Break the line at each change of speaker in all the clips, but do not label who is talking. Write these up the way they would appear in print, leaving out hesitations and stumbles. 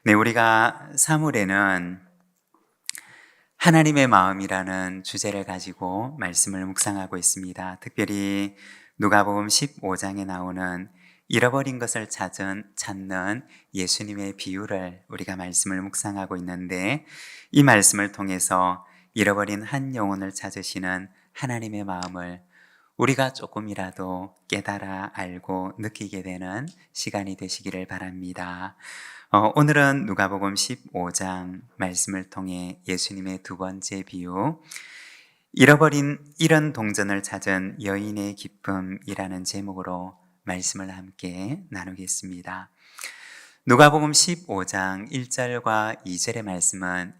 네, 우리가 사물에는 하나님의 마음이라는 주제를 가지고 말씀을 묵상하고 있습니다. 특별히 누가복음 15장에 나오는 잃어버린 것을 찾는 예수님의 비유를 우리가 말씀을 묵상하고 있는데, 이 말씀을 통해서 잃어버린 한 영혼을 찾으시는 하나님의 마음을 우리가 조금이라도 깨달아 알고 느끼게 되는 시간이 되시기를 바랍니다. 오늘은 누가복음 15장 말씀을 통해 예수님의 두 번째 비유, 잃어버린 이런 동전을 찾은 여인의 기쁨이라는 제목으로 말씀을 함께 나누겠습니다. 누가복음 15장 1절과 2절의 말씀은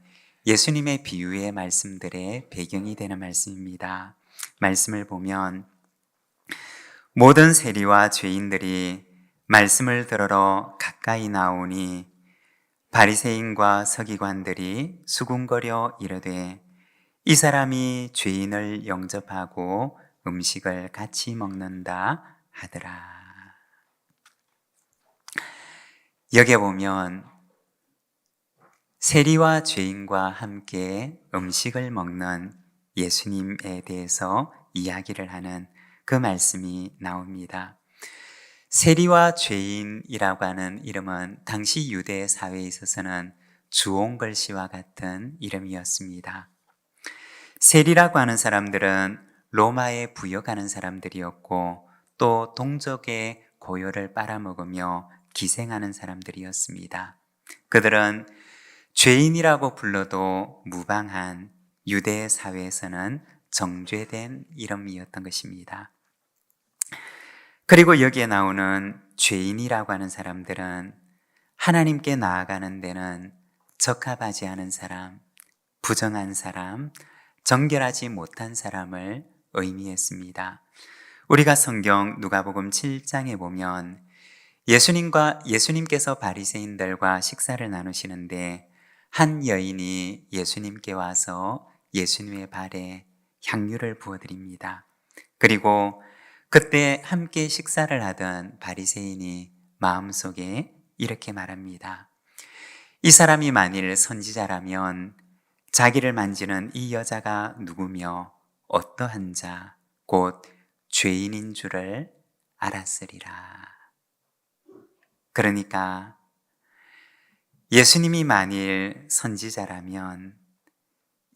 예수님의 비유의 말씀들의 배경이 되는 말씀입니다. 말씀을 보면 모든 세리와 죄인들이 말씀을 들으러 가까이 나오니 바리새인과 서기관들이 수군거려 이르되 이 사람이 죄인을 영접하고 음식을 같이 먹는다 하더라. 여기에 보면 세리와 죄인과 함께 음식을 먹는 예수님에 대해서 이야기를 하는 그 말씀이 나옵니다. 세리와 죄인이라고 하는 이름은 당시 유대 사회에 있어서는 주홍글씨와 같은 이름이었습니다. 세리라고 하는 사람들은 로마에 부역하는 사람들이었고 또 동족의 고요를 빨아먹으며 기생하는 사람들이었습니다. 그들은 죄인이라고 불러도 무방한 유대 사회에서는 정죄된 이름이었던 것입니다. 그리고 여기에 나오는 죄인이라고 하는 사람들은 하나님께 나아가는 데는 적합하지 않은 사람, 부정한 사람, 정결하지 못한 사람을 의미했습니다. 우리가 성경 누가복음 7장에 보면 예수님께서 바리새인들과 식사를 나누시는데 한 여인이 예수님께 와서 예수님의 발에 향유를 부어드립니다. 그리고 그때 함께 식사를 하던 바리새인이 마음속에 이렇게 말합니다. 이 사람이 만일 선지자라면 자기를 만지는 이 여자가 누구며 어떠한 자, 곧 죄인인 줄을 알았으리라. 그러니까 예수님이 만일 선지자라면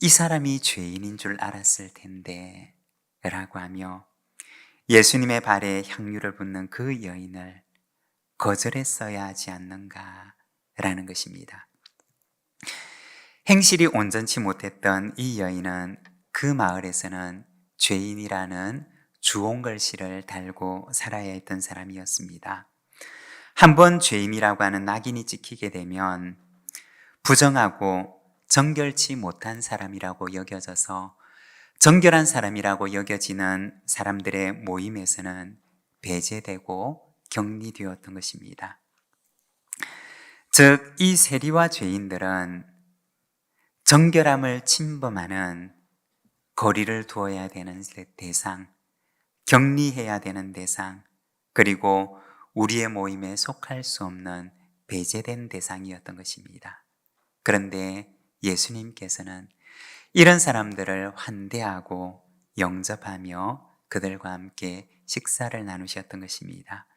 이 사람이 죄인인 줄 알았을 텐데 라고 하며 예수님의 발에 향유를 붓는 그 여인을 거절했어야 하지 않는가 라는 것입니다. 행실이 온전치 못했던 이 여인은 그 마을에서는 죄인이라는 주홍글씨를 달고 살아야 했던 사람이었습니다. 한번 죄인이라고 하는 낙인이 찍히게 되면 부정하고 정결치 못한 사람이라고 여겨져서 정결한 사람이라고 여겨지는 사람들의 모임에서는 배제되고 격리되었던 것입니다. 즉, 이 세리와 죄인들은 정결함을 침범하는 거리를 두어야 되는 대상, 격리해야 되는 대상, 그리고 우리의 모임에 속할 수 없는 배제된 대상이었던 것입니다. 그런데 예수님께서는 이런 사람들을 환대하고 영접하며 그들과 함께 식사를 나누셨던 것입니다.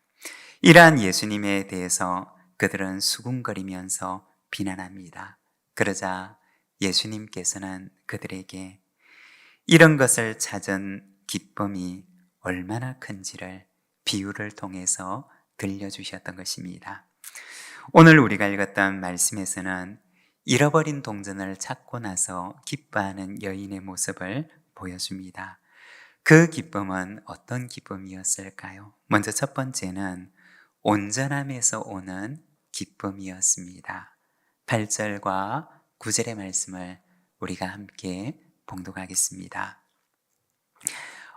이러한 예수님에 대해서 그들은 수군거리면서 비난합니다. 그러자 예수님께서는 그들에게 이런 것을 찾은 기쁨이 얼마나 큰지를 비유를 통해서 들려주셨던 것입니다. 오늘 우리가 읽었던 말씀에서는 잃어버린 동전을 찾고 나서 기뻐하는 여인의 모습을 보여줍니다. 그 기쁨은 어떤 기쁨이었을까요? 먼저 첫 번째는 온전함에서 오는 기쁨이었습니다. 8절과 9절의 말씀을 우리가 함께 봉독하겠습니다.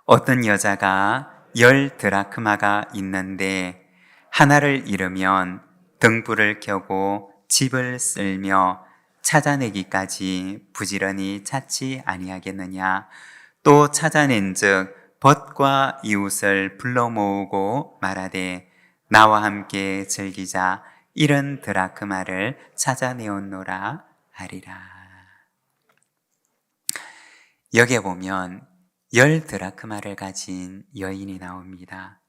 어떤 여자가 10 드라크마가 있는데 하나를 잃으면 등불을 켜고 집을 쓸며 찾아내기까지 부지런히 찾지 아니하겠느냐. 또 찾아낸즉 벗과 이웃을 불러 모으고 말하되 나와 함께 즐기자. 이런 드라크마를 찾아내었노라 하리라. 여기에 보면 10드라크마를 가진 여인이 나옵니다.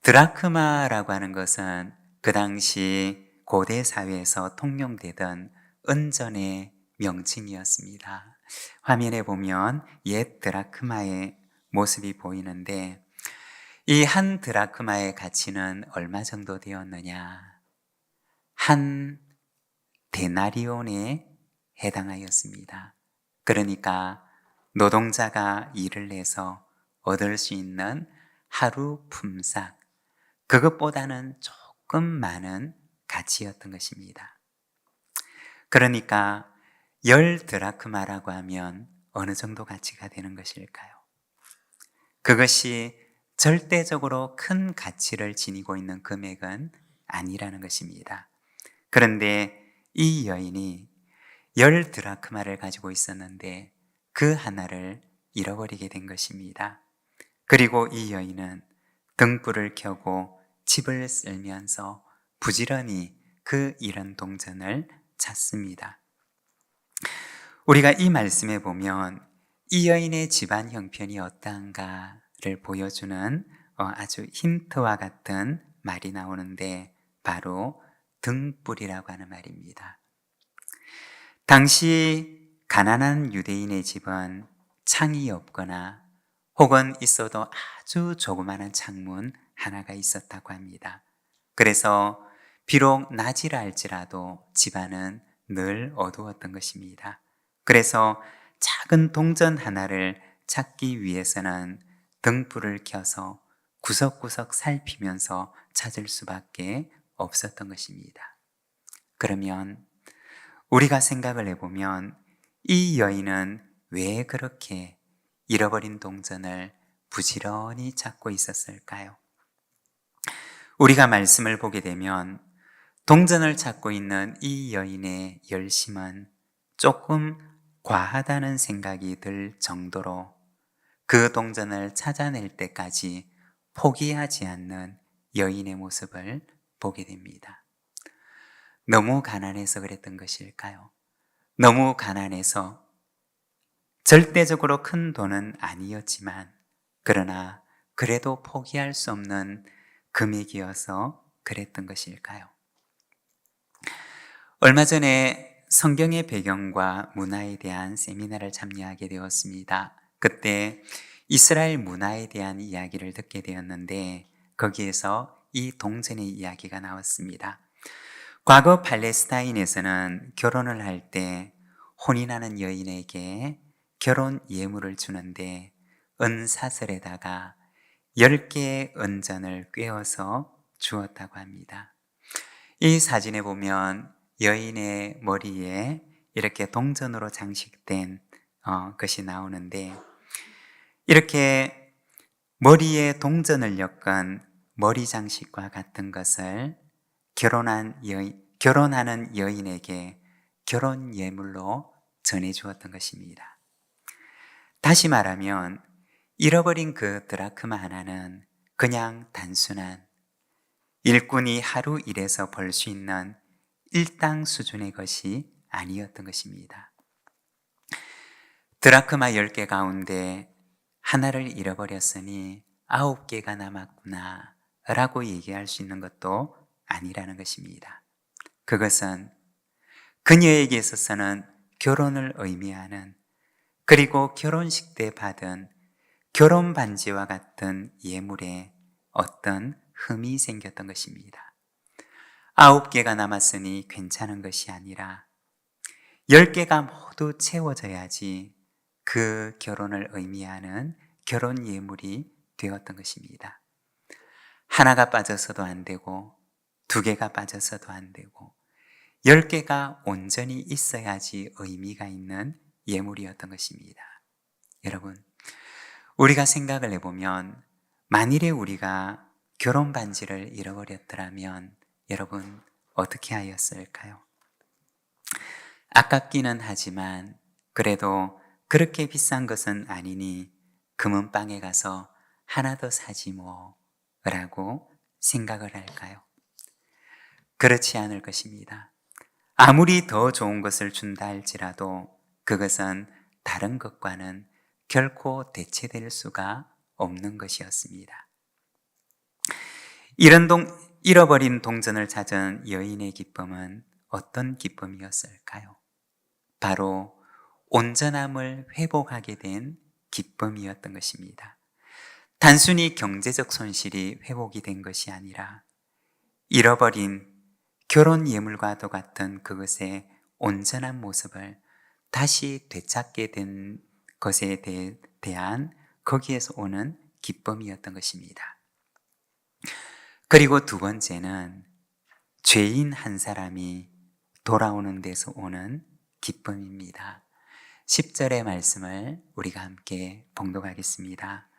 드라크마라고 하는 것은 그 당시 고대 사회에서 통용되던 은전의 명칭이었습니다. 화면에 보면 옛 드라크마의 모습이 보이는데 이 한 드라크마의 가치는 얼마 정도 되었느냐? 한 데나리온에 해당하였습니다. 그러니까 노동자가 일을 해서 얻을 수 있는 하루 품삯, 그것보다는 조금 많은 가치였던 것입니다. 그러니까 10드라크마라고 하면 어느 정도 가치가 되는 것일까요? 그것이 절대적으로 큰 가치를 지니고 있는 금액은 아니라는 것입니다. 그런데 이 여인이 10드라크마를 가지고 있었는데 그 하나를 잃어버리게 된 것입니다. 그리고 이 여인은 등불을 켜고 칩을 쓸면서 부지런히 그 잃은 동전을 찾습니다. 우리가 이 말씀에 보면 이 여인의 집안 형편이 어떠한가를 보여주는 아주 힌트와 같은 말이 나오는데 바로 등불이라고 하는 말입니다. 당시 가난한 유대인의 집은 창이 없거나 혹은 있어도 아주 조그마한 창문 하나가 있었다고 합니다. 그래서 비록 낮이라 할지라도 집안은 늘 어두웠던 것입니다. 그래서 작은 동전 하나를 찾기 위해서는 등불을 켜서 구석구석 살피면서 찾을 수밖에 없었던 것입니다. 그러면 우리가 생각을 해보면 이 여인은 왜 그렇게 잃어버린 동전을 부지런히 찾고 있었을까요? 우리가 말씀을 보게 되면 동전을 찾고 있는 이 여인의 열심은 조금 과하다는 생각이 들 정도로 그 동전을 찾아낼 때까지 포기하지 않는 여인의 모습을 보게 됩니다. 너무 가난해서 그랬던 것일까요? 너무 가난해서 절대적으로 큰 돈은 아니었지만 그러나 그래도 포기할 수 없는 금액이어서 그랬던 것일까요? 얼마 전에 성경의 배경과 문화에 대한 세미나를 참여하게 되었습니다. 그때 이스라엘 문화에 대한 이야기를 듣게 되었는데 거기에서 이 동전의 이야기가 나왔습니다. 과거 팔레스타인에서는 결혼을 할 때 혼인하는 여인에게 결혼 예물을 주는데 은사슬에다가 10개의 은전을 꿰어서 주었다고 합니다. 이 사진에 보면 여인의 머리에 이렇게 동전으로 장식된 것이 나오는데 이렇게 머리에 동전을 엮은 머리 장식과 같은 것을 결혼하는 여인에게 결혼 예물로 전해주었던 것입니다. 다시 말하면 잃어버린 그 드라크마 하나는 그냥 단순한 일꾼이 하루 일해서 벌 수 있는 일당 수준의 것이 아니었던 것입니다. 드라크마 10개 가운데 하나를 잃어버렸으니 9개가 남았구나 라고 얘기할 수 있는 것도 아니라는 것입니다. 그것은 그녀에게 있어서는 결혼을 의미하는 그리고 결혼식 때 받은 결혼 반지와 같은 예물에 어떤 흠이 생겼던 것입니다. 9개가 남았으니 괜찮은 것이 아니라 10개가 모두 채워져야지 그 결혼을 의미하는 결혼 예물이 되었던 것입니다. 하나가 빠져서도 안 되고 2개가 빠져서도 안 되고 10개가 온전히 있어야지 의미가 있는 예물이었던 것입니다. 여러분, 우리가 생각을 해보면 만일에 우리가 결혼 반지를 잃어버렸더라면 여러분 어떻게 하였을까요? 아깝기는 하지만 그래도 그렇게 비싼 것은 아니니 금은방에 가서 하나 더 사지 뭐 라고 생각을 할까요? 그렇지 않을 것입니다. 아무리 더 좋은 것을 준다 할지라도 그것은 다른 것과는 결코 대체될 수가 없는 것이었습니다. 잃어버린 동전을 찾은 여인의 기쁨은 어떤 기쁨이었을까요? 바로 온전함을 회복하게 된 기쁨이었던 것입니다. 단순히 경제적 손실이 회복이 된 것이 아니라 잃어버린 결혼 예물과도 같은 그것의 온전한 모습을 다시 되찾게 된 것에 대한 거기에서 오는 기쁨이었던 것입니다. 그리고 두 번째는 죄인 한 사람이 돌아오는 데서 오는 기쁨입니다. 10절의 말씀을 우리가 함께 봉독하겠습니다.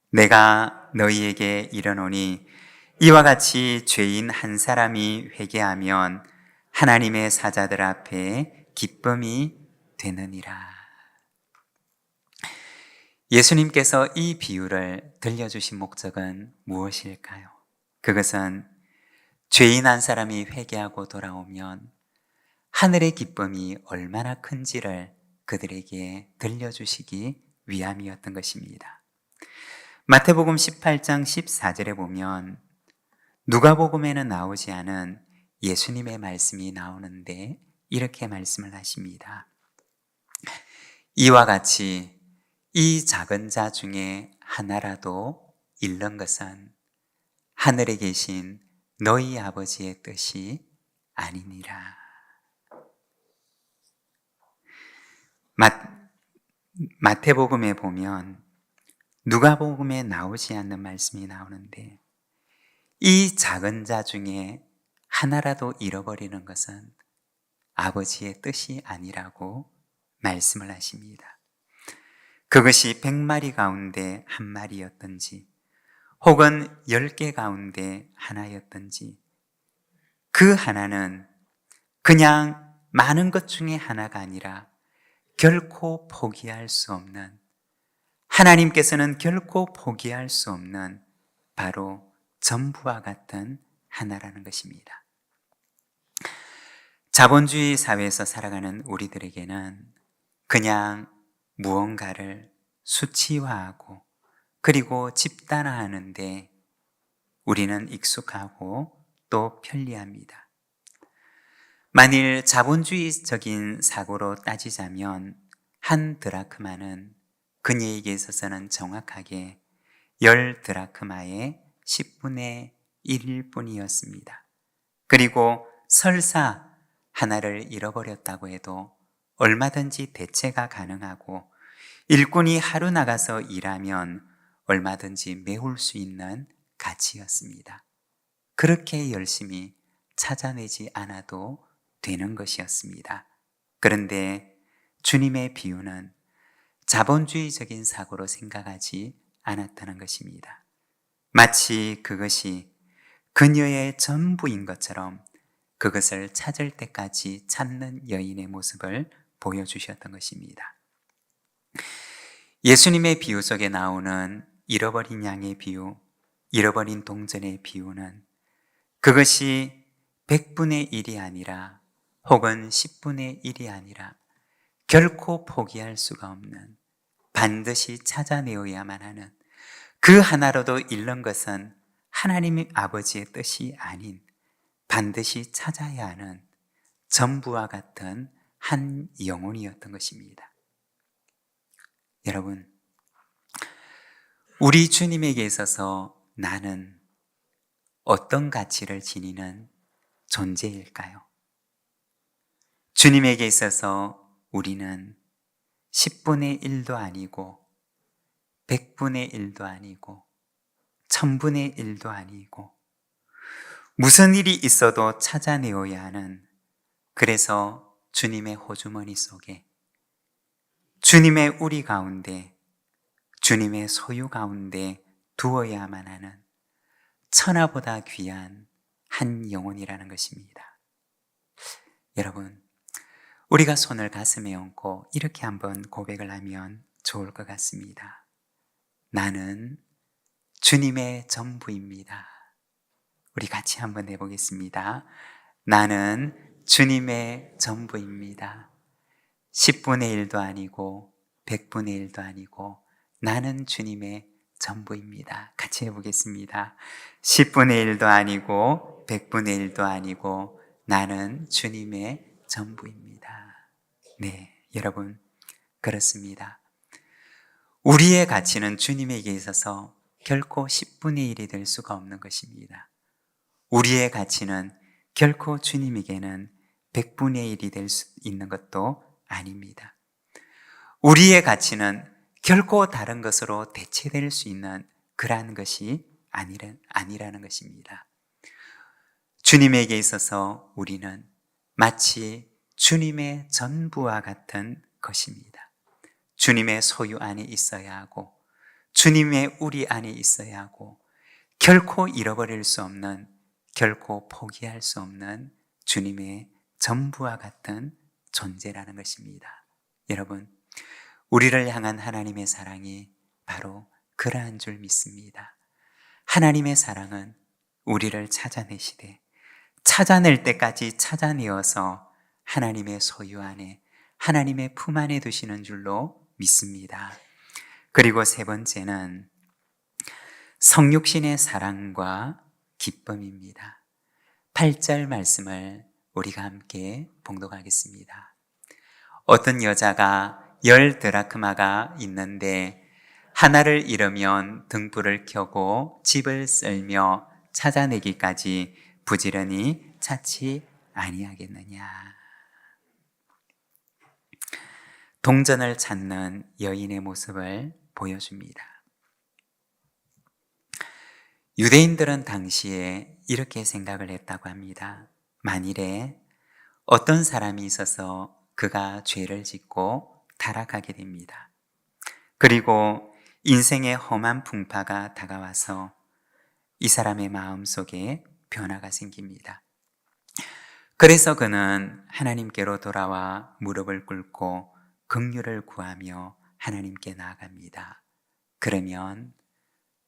내가 너희에게 이르노니 이와 같이 죄인 한 사람이 회개하면 하나님의 사자들 앞에 기쁨이 되느니라. 예수님께서 이 비유를 들려주신 목적은 무엇일까요? 그것은 죄인 한 사람이 회개하고 돌아오면 하늘의 기쁨이 얼마나 큰지를 그들에게 들려주시기 위함이었던 것입니다. 마태복음 18장 14절에 보면 누가복음에는 나오지 않은 예수님의 말씀이 나오는데 이렇게 말씀을 하십니다. 이와 같이 이 작은 자 중에 하나라도 잃는 것은 하늘에 계신 너희 아버지의 뜻이 아니니라. 마태복음에 보면 누가복음에 나오지 않는 말씀이 나오는데 이 작은 자 중에 하나라도 잃어버리는 것은 아버지의 뜻이 아니라고 말씀을 하십니다. 그것이 100마리 가운데 한 마리였던지 혹은 10개 가운데 하나였던지 그 하나는 그냥 많은 것 중에 하나가 아니라 결코 포기할 수 없는, 하나님께서는 결코 포기할 수 없는 바로 전부와 같은 하나라는 것입니다. 자본주의 사회에서 살아가는 우리들에게는 그냥 무언가를 수치화하고 그리고 집단화하는데 우리는 익숙하고 또 편리합니다. 만일 자본주의적인 사고로 따지자면 한 드라크마는 그녀에게 있어서는 정확하게 10드라크마의 10분의 1일 뿐이었습니다. 그리고 설사 하나를 잃어버렸다고 해도 얼마든지 대체가 가능하고 일꾼이 하루 나가서 일하면 얼마든지 메울 수 있는 가치였습니다. 그렇게 열심히 찾아내지 않아도 되는 것이었습니다. 그런데 주님의 비유는 자본주의적인 사고로 생각하지 않았다는 것입니다. 마치 그것이 그녀의 전부인 것처럼 그것을 찾을 때까지 찾는 여인의 모습을 보여주셨던 것입니다. 예수님의 비유 속에 나오는 잃어버린 양의 비유, 잃어버린 동전의 비유는 그것이 100분의 1이 아니라 혹은 10분의 1이 아니라 결코 포기할 수가 없는, 반드시 찾아내어야만 하는, 그 하나로도 잃는 것은 하나님 아버지의 뜻이 아닌 반드시 찾아야 하는 전부와 같은 한 영혼이었던 것입니다. 여러분, 우리 주님에게 있어서 나는 어떤 가치를 지니는 존재일까요? 주님에게 있어서 우리는 10분의 1도 아니고 100분의 1도 아니고 1000분의 1도 아니고 무슨 일이 있어도 찾아내어야 하는, 그래서 주님의 호주머니 속에, 주님의 우리 가운데, 주님의 소유 가운데 두어야만 하는 천하보다 귀한 한 영혼이라는 것입니다. 여러분, 우리가 손을 가슴에 얹고 이렇게 한번 고백을 하면 좋을 것 같습니다. 나는 주님의 전부입니다. 우리 같이 한번 해보겠습니다. 나는 주님의 전부입니다. 10분의 1도 아니고 100분의 1도 아니고 나는 주님의 전부입니다. 같이 해보겠습니다. 10분의 1도 아니고 100분의 1도 아니고 나는 주님의 전부입니다. 네, 여러분, 그렇습니다. 우리의 가치는 주님에게 있어서 결코 10분의 1이 될 수가 없는 것입니다. 우리의 가치는 결코 주님에게는 100분의 1이 될 수 있는 것도 아닙니다. 우리의 가치는 결코 다른 것으로 대체될 수 있는 그러한 것이 아니라는 것입니다. 주님에게 있어서 우리는 마치 주님의 전부와 같은 것입니다. 주님의 소유 안에 있어야 하고 주님의 우리 안에 있어야 하고 결코 잃어버릴 수 없는, 결코 포기할 수 없는 주님의 전부와 같은 존재라는 것입니다. 여러분, 우리를 향한 하나님의 사랑이 바로 그러한 줄 믿습니다. 하나님의 사랑은 우리를 찾아내시되 찾아낼 때까지 찾아내어서 하나님의 소유 안에, 하나님의 품 안에 두시는 줄로 믿습니다. 그리고 세 번째는 성육신의 사랑과 기쁨입니다. 8절 말씀을 우리가 함께 봉독하겠습니다. 어떤 여자가 10 드라크마가 있는데 하나를 잃으면 등불을 켜고 집을 쓸며 찾아내기까지 부지런히 찾지 아니하겠느냐. 동전을 찾는 여인의 모습을 보여줍니다. 유대인들은 당시에 이렇게 생각을 했다고 합니다. 만일에 어떤 사람이 있어서 그가 죄를 짓고 타락하게 됩니다. 그리고 인생의 험한 풍파가 다가와서 이 사람의 마음속에 변화가 생깁니다. 그래서 그는 하나님께로 돌아와 무릎을 꿇고 긍휼을 구하며 하나님께 나아갑니다. 그러면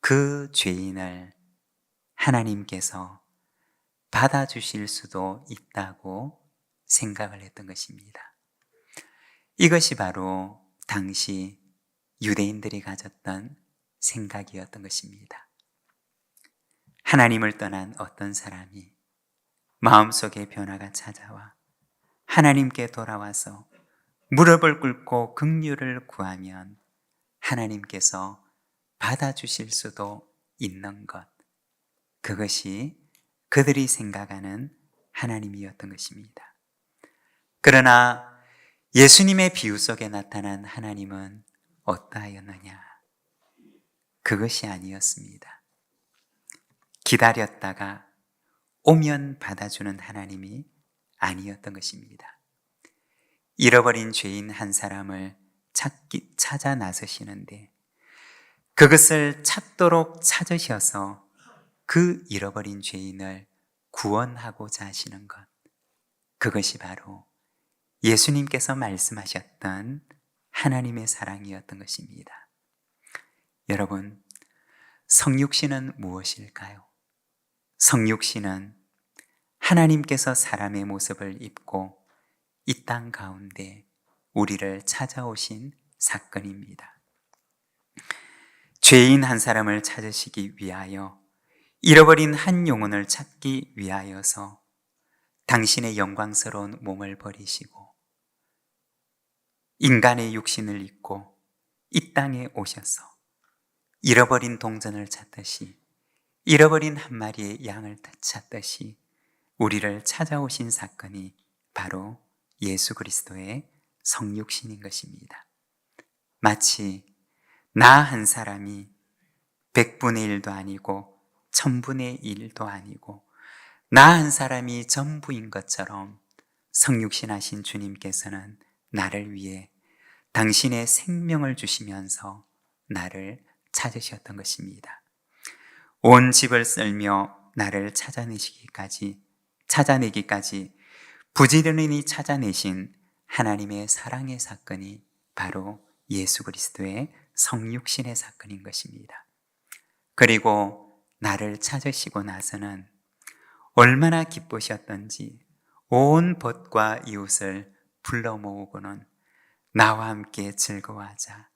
그 죄인을 하나님께서 받아주실 수도 있다고 생각을 했던 것입니다. 이것이 바로 당시 유대인들이 가졌던 생각이었던 것입니다. 하나님을 떠난 어떤 사람이 마음속에 변화가 찾아와 하나님께 돌아와서 무릎을 꿇고 긍휼을 구하면 하나님께서 받아주실 수도 있는 것, 그것이 그들이 생각하는 하나님이었던 것입니다. 그러나 예수님의 비유 속에 나타난 하나님은 어떠하였느냐? 그것이 아니었습니다. 기다렸다가 오면 받아주는 하나님이 아니었던 것입니다. 잃어버린 죄인 한 사람을 찾아 나서시는데 그것을 찾도록 찾으셔서 그 잃어버린 죄인을 구원하고자 하시는 것, 그것이 바로 예수님께서 말씀하셨던 하나님의 사랑이었던 것입니다. 여러분, 성육신은 무엇일까요? 성육신은 하나님께서 사람의 모습을 입고 이 땅 가운데 우리를 찾아오신 사건입니다. 죄인 한 사람을 찾으시기 위하여, 잃어버린 한 영혼을 찾기 위하여서 당신의 영광스러운 몸을 버리시고 인간의 육신을 입고 이 땅에 오셔서 잃어버린 동전을 찾듯이, 잃어버린 한 마리의 양을 찾듯이 우리를 찾아오신 사건이 바로 예수 그리스도의 성육신인 것입니다. 마치 나 한 사람이 100분의 1도 아니고 1000분의 1도 아니고 나 한 사람이 전부인 것처럼 성육신하신 주님께서는 나를 위해 당신의 생명을 주시면서 나를 찾으셨던 것입니다. 온 집을 쓸며 나를 찾아내기까지 부지런히 찾아내신 하나님의 사랑의 사건이 바로 예수 그리스도의 성육신의 사건인 것입니다. 그리고 나를 찾으시고 나서는 얼마나 기쁘셨던지, 온 벗과 이웃을 불러 모으고는 나와 함께 즐거워하자.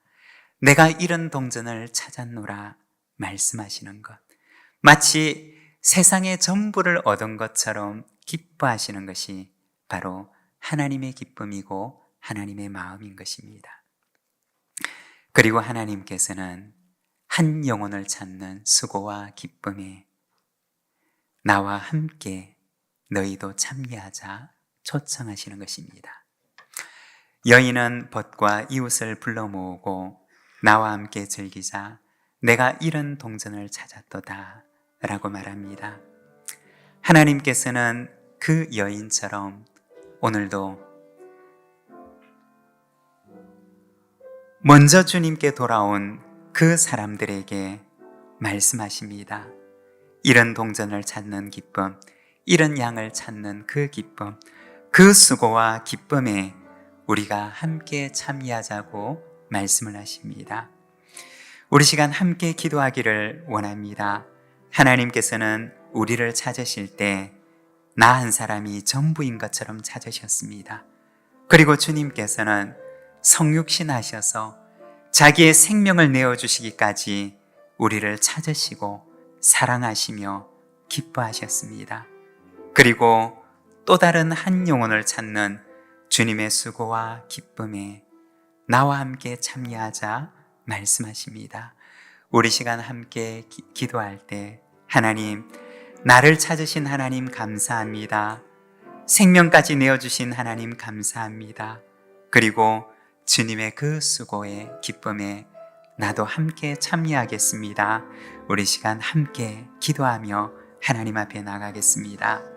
내가 이런 동전을 찾았노라 말씀하시는 것. 마치 세상의 전부를 얻은 것처럼 기뻐하시는 것이 바로 하나님의 기쁨이고 하나님의 마음인 것입니다. 그리고 하나님께서는 한 영혼을 찾는 수고와 기쁨에 나와 함께 너희도 참여하자 초청하시는 것입니다. 여인은 벗과 이웃을 불러 모으고 나와 함께 즐기자. 내가 이런 동전을 찾았도다 라고 말합니다. 하나님께서는 그 여인처럼 오늘도 먼저 주님께 돌아온 그 사람들에게 말씀하십니다. 이런 동전을 찾는 기쁨, 이런 양을 찾는 그 기쁨, 그 수고와 기쁨에 우리가 함께 참여하자고 말씀을 하십니다. 우리 시간 함께 기도하기를 원합니다. 하나님께서는 우리를 찾으실 때 나 한 사람이 전부인 것처럼 찾으셨습니다. 그리고 주님께서는 성육신 하셔서 자기의 생명을 내어주시기까지 우리를 찾으시고 사랑하시며 기뻐하셨습니다. 그리고 또 다른 한 영혼을 찾는 주님의 수고와 기쁨에 나와 함께 참여하자 말씀하십니다. 우리 시간 함께 기도할 때 하나님, 나를 찾으신 하나님 감사합니다. 생명까지 내어주신 하나님 감사합니다. 그리고 주님의 그 수고에 기쁨에 나도 함께 참여하겠습니다. 우리 시간 함께 기도하며 하나님 앞에 나가겠습니다.